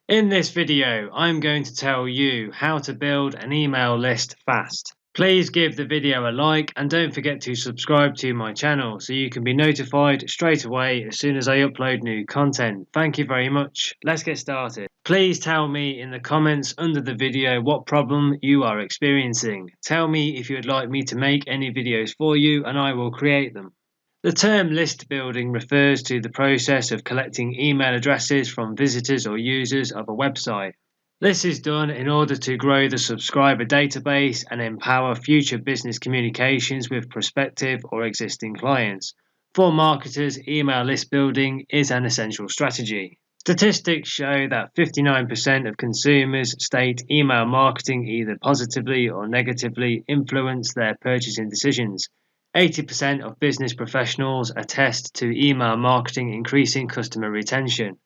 In this video, I'm going to tell you how to build an email list fast. Please give the video a like and don't forget to subscribe to my channel so you can be notified straight away as soon as I upload new content. Thank you very much. Let's get started. Please tell me in the comments under the video what problem you are experiencing. Tell me if you would like me to make any videos for you and I will create them. The term list building refers to the process of collecting email addresses from visitors or users of a website. This is done in order to grow the subscriber database and empower future business communications with prospective or existing clients. For marketers, email list building is an essential strategy. Statistics show that 59% of consumers state email marketing either positively or negatively influence their purchasing decisions. 80% of business professionals attest to email marketing increasing customer retention.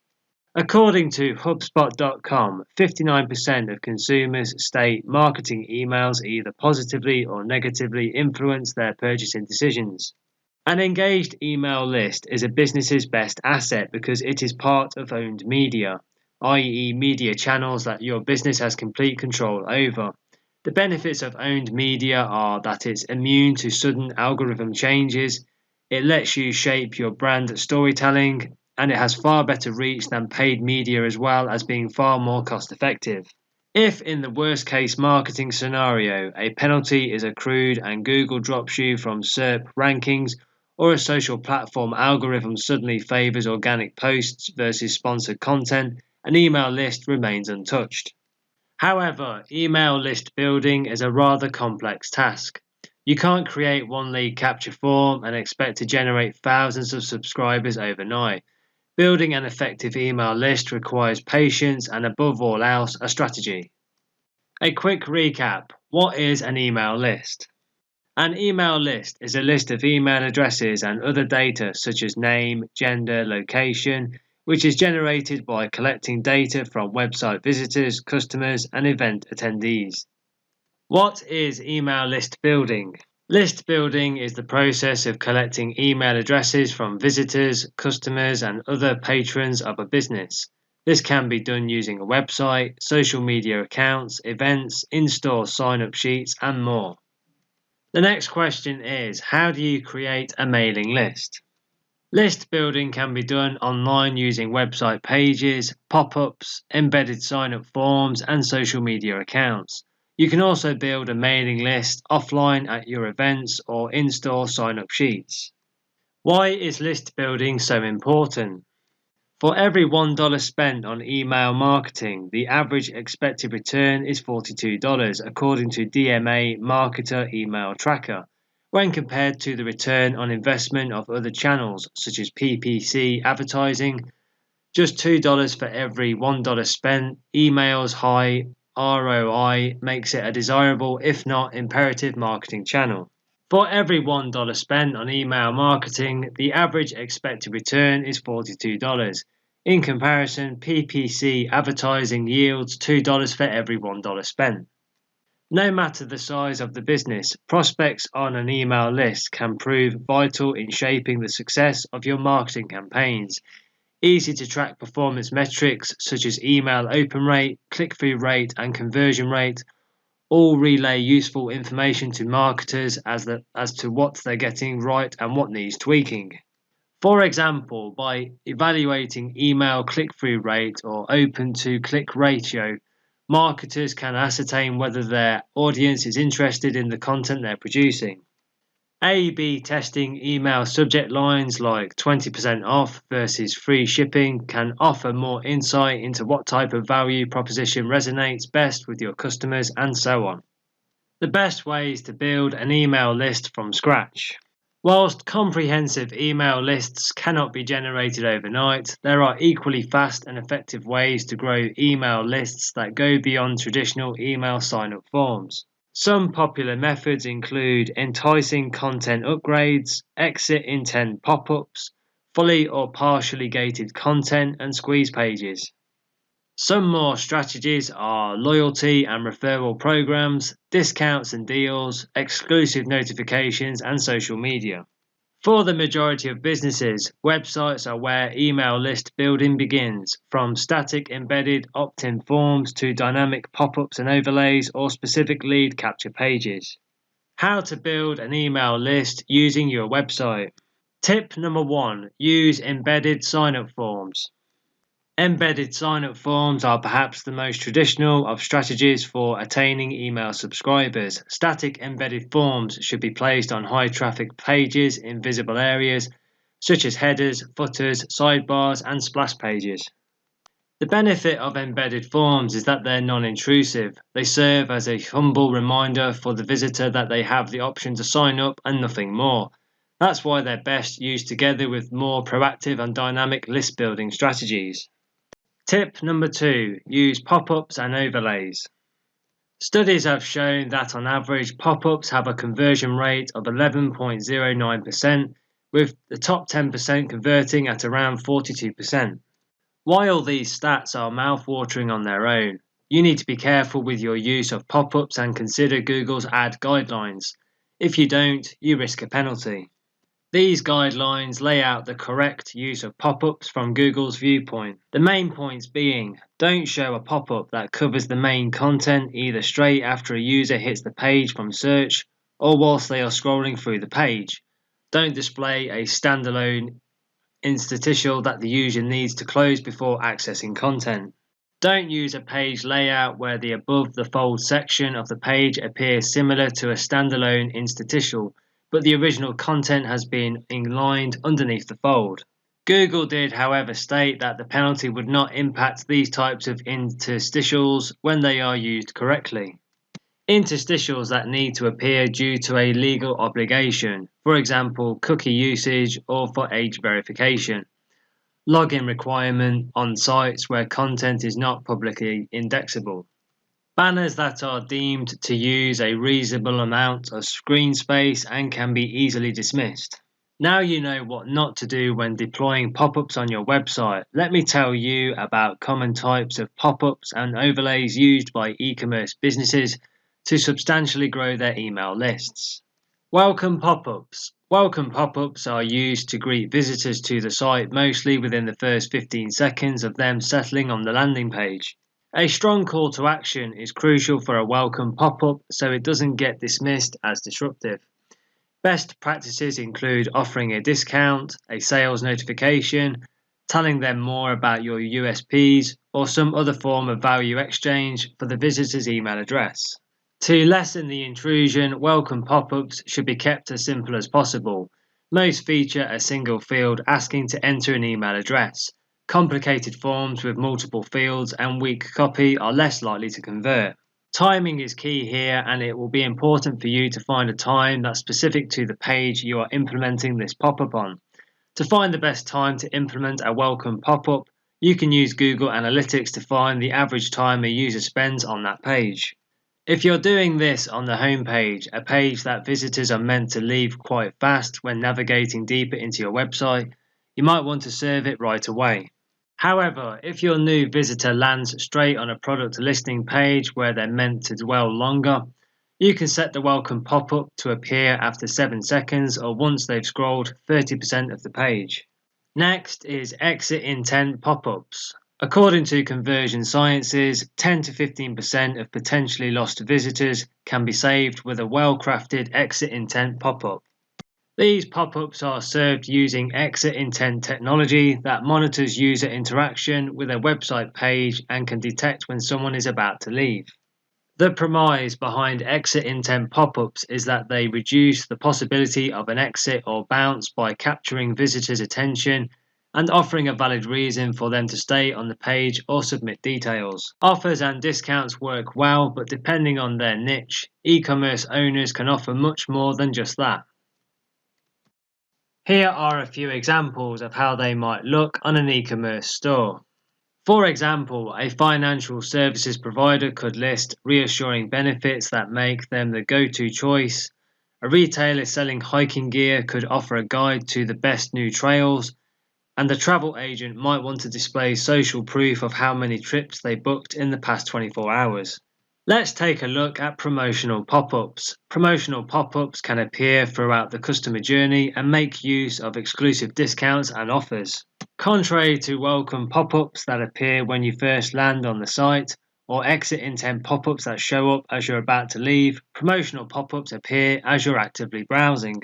According to HubSpot.com, 59% of consumers state marketing emails either positively or negatively influence their purchasing decisions. An engaged email list is a business's best asset because it is part of owned media, i.e., media channels that your business has complete control over. The benefits of owned media are that it's immune to sudden algorithm changes, it lets you shape your brand storytelling, and it has far better reach than paid media as well as being far more cost effective. If in the worst case marketing scenario a penalty is accrued and Google drops you from SERP rankings or a social platform algorithm suddenly favors organic posts versus sponsored content, an email list remains untouched. However, email list building is a rather complex task. You can't create one lead capture form and expect to generate thousands of subscribers overnight. Building an effective email list requires patience and, above all else, a strategy. A quick recap. What is an email list? An email list is a list of email addresses and other data such as name, gender, location, which is generated by collecting data from website visitors, customers, and event attendees. What is email list building? List building is the process of collecting email addresses from visitors, customers, and other patrons of a business. This can be done using a website, social media accounts, events, in-store sign-up sheets, and more. The next question is, how do you create a mailing list? List building can be done online using website pages, pop-ups, embedded sign-up forms, and social media accounts. You can also build a mailing list offline at your events or in-store sign-up sheets. Why is list building so important? For every $1 spent on email marketing, the average expected return is $42, according to DMA Marketer Email Tracker. When compared to the return on investment of other channels, such as PPC advertising, just $2 for every $1 spent, email's high ROI makes it a desirable, if not imperative, marketing channel. For every $1 spent on email marketing, the average expected return is $42. In comparison, PPC advertising yields $2 for every $1 spent. No matter the size of the business, prospects on an email list can prove vital in shaping the success of your marketing campaigns. Easy to track performance metrics such as email open rate, click-through rate, and conversion rate all relay useful information to marketers as to what they're getting right and what needs tweaking. For example, by evaluating email click-through rate or open-to-click ratio, marketers can ascertain whether their audience is interested in the content they're producing. A/B testing email subject lines like 20% off versus free shipping can offer more insight into what type of value proposition resonates best with your customers and so on. The best ways to build an email list from scratch. Whilst comprehensive email lists cannot be generated overnight, there are equally fast and effective ways to grow email lists that go beyond traditional email sign-up forms. Some popular methods include enticing content upgrades, exit intent pop-ups, fully or partially gated content, and squeeze pages. Some more strategies are loyalty and referral programs, discounts and deals, exclusive notifications, and social media. For the majority of businesses, websites are where email list building begins, from static embedded opt-in forms to dynamic pop-ups and overlays or specific lead capture pages. How to build an email list using your website. Tip number 1. Use embedded sign-up forms. Embedded sign-up forms are perhaps the most traditional of strategies for attaining email subscribers. Static embedded forms should be placed on high-traffic pages in visible areas such as headers, footers, sidebars, and splash pages. The benefit of embedded forms is that they're non-intrusive. They serve as a humble reminder for the visitor that they have the option to sign up and nothing more. That's why they're best used together with more proactive and dynamic list building strategies. Tip number 2. Use pop-ups and overlays. Studies have shown that on average, pop-ups have a conversion rate of 11.09%, with the top 10% converting at around 42%. While these stats are mouth-watering on their own, you need to be careful with your use of pop-ups and consider Google's ad guidelines. If you don't, you risk a penalty. These guidelines lay out the correct use of pop-ups from Google's viewpoint. The main points being, don't show a pop-up that covers the main content either straight after a user hits the page from search or whilst they are scrolling through the page. Don't display a standalone interstitial that the user needs to close before accessing content. Don't use a page layout where the above the fold section of the page appears similar to a standalone interstitial, but the original content has been inlined underneath the fold. Google did, however, state that the penalty would not impact these types of interstitials when they are used correctly. Interstitials that need to appear due to a legal obligation, for example, cookie usage or for age verification. Login requirement on sites where content is not publicly indexable. Banners that are deemed to use a reasonable amount of screen space and can be easily dismissed. Now you know what not to do when deploying pop-ups on your website. Let me tell you about common types of pop-ups and overlays used by e-commerce businesses to substantially grow their email lists. Welcome pop-ups. Welcome pop-ups are used to greet visitors to the site mostly within the first 15 seconds of them settling on the landing page. A strong call to action is crucial for a welcome pop-up so it doesn't get dismissed as disruptive. Best practices include offering a discount, a sales notification, telling them more about your USPs, or some other form of value exchange for the visitor's email address. To lessen the intrusion, welcome pop-ups should be kept as simple as possible. Most feature a single field asking to enter an email address. Complicated forms with multiple fields and weak copy are less likely to convert. Timing is key here, and it will be important for you to find a time that's specific to the page you are implementing this pop-up on. To find the best time to implement a welcome pop-up, you can use Google Analytics to find the average time a user spends on that page. If you're doing this on the home page, a page that visitors are meant to leave quite fast when navigating deeper into your website, you might want to serve it right away. However, if your new visitor lands straight on a product listing page where they're meant to dwell longer, you can set the welcome pop-up to appear after 7 seconds or once they've scrolled 30% of the page. Next is exit intent pop-ups. According to Conversion Sciences, 10 to 15% of potentially lost visitors can be saved with a well-crafted exit intent pop-up. These pop-ups are served using exit intent technology that monitors user interaction with a website page and can detect when someone is about to leave. The premise behind exit intent pop-ups is that they reduce the possibility of an exit or bounce by capturing visitors' attention and offering a valid reason for them to stay on the page or submit details. Offers and discounts work well, but depending on their niche, e-commerce owners can offer much more than just that. Here are a few examples of how they might look on an e-commerce store. For example, a financial services provider could list reassuring benefits that make them the go-to choice. A retailer selling hiking gear could offer a guide to the best new trails, and a travel agent might want to display social proof of how many trips they booked in the past 24 hours. Let's take a look at promotional pop-ups. Promotional pop-ups can appear throughout the customer journey and make use of exclusive discounts and offers. Contrary to welcome pop-ups that appear when you first land on the site, or exit intent pop-ups that show up as you're about to leave, promotional pop-ups appear as you're actively browsing.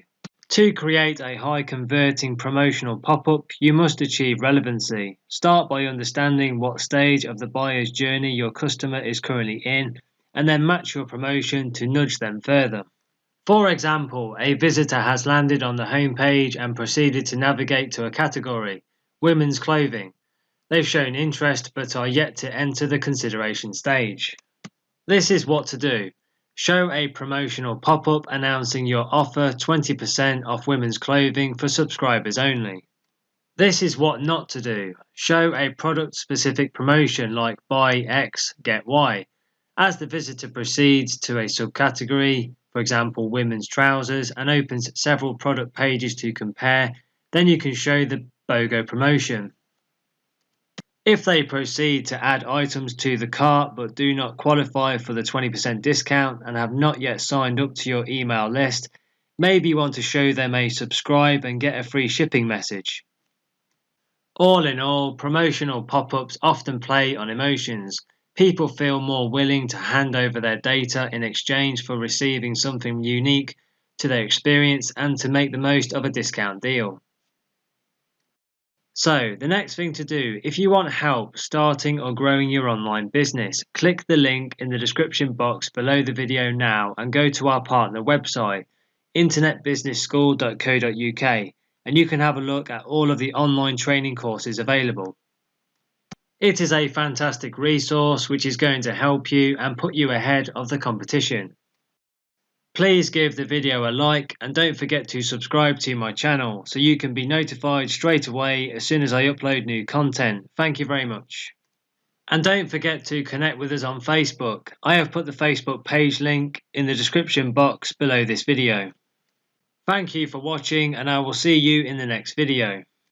To create a high converting promotional pop-up, you must achieve relevancy. Start by understanding what stage of the buyer's journey your customer is currently in, and then match your promotion to nudge them further. For example, a visitor has landed on the homepage and proceeded to navigate to a category, women's clothing. They've shown interest but are yet to enter the consideration stage. This is what to do. Show a promotional pop-up announcing your offer 20% off women's clothing for subscribers only. This is what not to do. Show a product-specific promotion like buy X, get Y. As the visitor proceeds to a subcategory, for example women's trousers, and opens several product pages to compare, then you can show the BOGO promotion. If they proceed to add items to the cart but do not qualify for the 20% discount and have not yet signed up to your email list, maybe you want to show them a subscribe and get a free shipping message. All in all, promotional pop-ups often play on emotions. People feel more willing to hand over their data in exchange for receiving something unique to their experience and to make the most of a discount deal. So, the next thing to do, if you want help starting or growing your online business, click the link in the description box below the video now and go to our partner website, internetbusinessschool.co.uk, and you can have a look at all of the online training courses available. It is a fantastic resource which is going to help you and put you ahead of the competition. Please give the video a like and don't forget to subscribe to my channel so you can be notified straight away as soon as I upload new content. Thank you very much. And don't forget to connect with us on Facebook. I have put the Facebook page link in the description box below this video. Thank you for watching and I will see you in the next video.